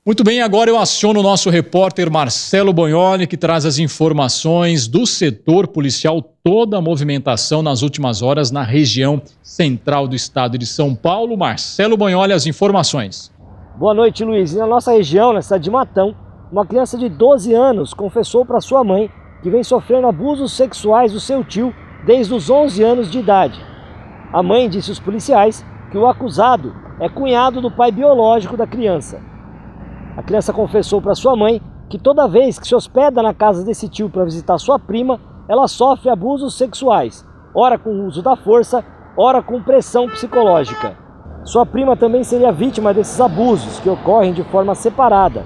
Muito bem, agora eu aciono o nosso repórter Marcelo Bognoli, que traz as informações do setor policial, toda a movimentação nas últimas horas na região central do estado de São Paulo. Marcelo Bognoli, as informações. Boa noite, Luiz. E na nossa região, na cidade de Matão, uma criança de 12 anos confessou para sua mãe que vem sofrendo abusos sexuais do seu tio desde os 11 anos de idade. A mãe disse aos policiais que o acusado é cunhado do pai biológico da criança. A criança confessou para sua mãe que toda vez que se hospeda na casa desse tio para visitar sua prima, ela sofre abusos sexuais, ora com o uso da força, ora com pressão psicológica. Sua prima também seria vítima desses abusos, que ocorrem de forma separada.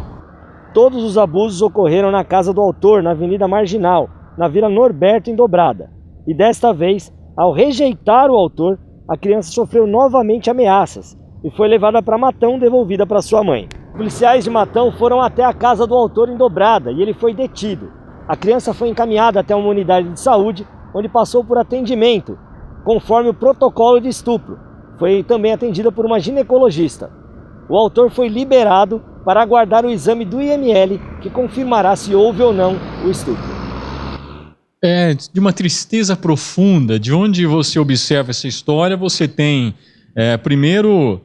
Todos os abusos ocorreram na casa do autor, na Avenida Marginal, na Vila Norberto, em Dobrada. E desta vez, ao rejeitar o autor, a criança sofreu novamente ameaças e foi levada para Matão, devolvida para sua mãe. Policiais de Matão foram até a casa do autor em Dobrada e ele foi detido. A criança foi encaminhada até uma unidade de saúde, onde passou por atendimento, conforme o protocolo de estupro. Foi também atendida por uma ginecologista. O autor foi liberado para aguardar o exame do IML, que confirmará se houve ou não o estupro. É de uma tristeza profunda. De onde você observa essa história, você tem, primeiro,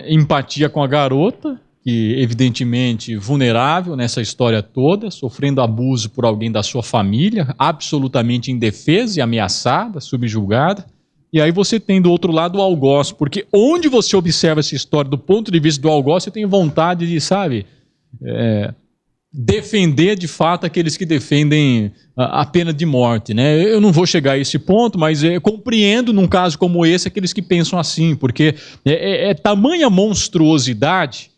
empatia com a garota, que evidentemente vulnerável nessa história toda, sofrendo abuso por alguém da sua família, absolutamente indefesa e ameaçada, subjugada. E aí você tem do outro lado o algoz, porque onde você observa essa história do ponto de vista do algoz, você tem vontade de, sabe, defender de fato aqueles que defendem a pena de morte, né? Eu não vou chegar a esse ponto, mas compreendo num caso como esse aqueles que pensam assim, porque é tamanha monstruosidade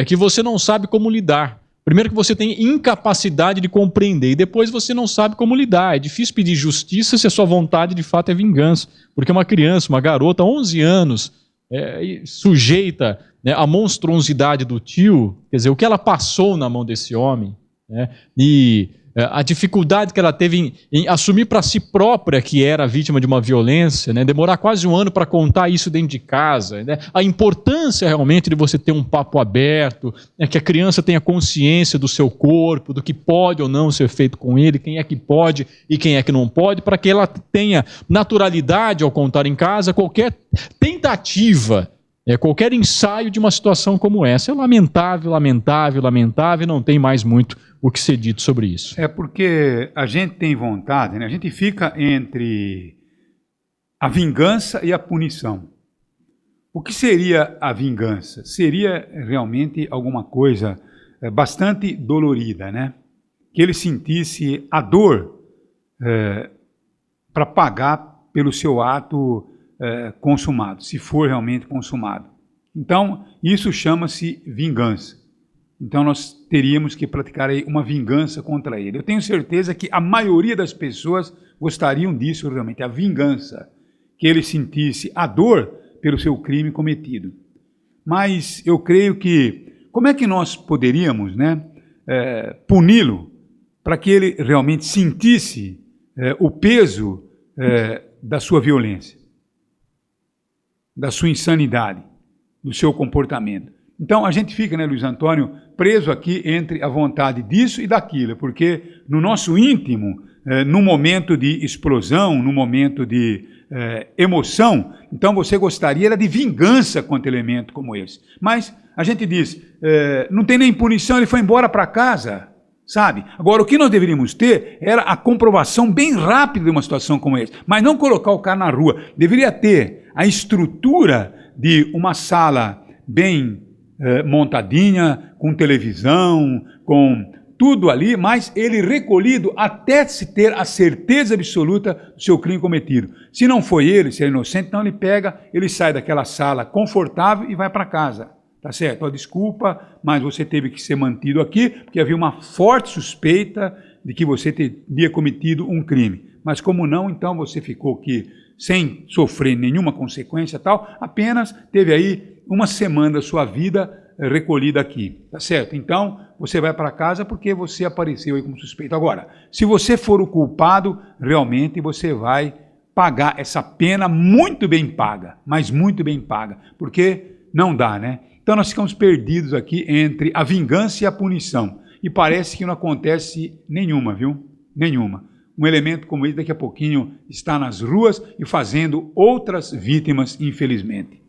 que você não sabe como lidar. Primeiro que você tem incapacidade de compreender e depois você não sabe como lidar. É difícil pedir justiça se a sua vontade de fato é vingança, porque uma criança, uma garota, 11 anos, sujeita, né, à monstruosidade do tio, quer dizer, o que ela passou na mão desse homem, né, e a dificuldade que ela teve em assumir para si própria que era vítima de uma violência, né, demorar quase um ano para contar isso dentro de casa, né, a importância realmente de você ter um papo aberto, né, que a criança tenha consciência do seu corpo, do que pode ou não ser feito com ele, quem é que pode e quem é que não pode, para que ela tenha naturalidade ao contar em casa qualquer tentativa, qualquer ensaio de uma situação como essa. É lamentável, lamentável, lamentável, não tem mais muito o que ser dito sobre isso. É porque a gente tem vontade, né? A gente fica entre a vingança e a punição. O que seria a vingança? Seria realmente alguma coisa bastante dolorida, né? Que ele sentisse a dor para pagar pelo seu ato consumado, se for realmente consumado. Então, isso chama-se vingança. Então, nós teríamos que praticar aí uma vingança contra ele. Eu tenho certeza que a maioria das pessoas gostariam disso realmente, a vingança, que ele sentisse a dor pelo seu crime cometido. Mas eu creio que, como é que nós poderíamos, né, puni-lo para que ele realmente sentisse o peso da sua violência, da sua insanidade, do seu comportamento? Então, a gente fica, né, Luiz Antônio, preso aqui entre a vontade disso e daquilo, porque no nosso íntimo, no momento de explosão, no momento de emoção, então você gostaria de vingança contra elemento como esse. Mas a gente diz, não tem nem punição, ele foi embora para casa, sabe? Agora, o que nós deveríamos ter era a comprovação bem rápida de uma situação como essa, mas não colocar o cara na rua. Deveria ter a estrutura de uma sala bem montadinha, com televisão, com tudo ali, mas ele recolhido até se ter a certeza absoluta do seu crime cometido. Se não foi ele, se é inocente, então ele pega, ele sai daquela sala confortável e vai para casa. Tá certo? Oh, desculpa, mas você teve que ser mantido aqui, porque havia uma forte suspeita de que você teria cometido um crime. Mas como não, então você ficou aqui sem sofrer nenhuma consequência tal, apenas teve aí uma semana da sua vida recolhida aqui, tá certo? Então, você vai para casa porque você apareceu aí como suspeito. Agora, se você for o culpado, realmente você vai pagar essa pena muito bem paga, mas muito bem paga, porque não dá, né? Então nós ficamos perdidos aqui entre a vingança e a punição. E parece que não acontece nenhuma, viu? Nenhuma. Um elemento como esse daqui a pouquinho está nas ruas e fazendo outras vítimas, infelizmente.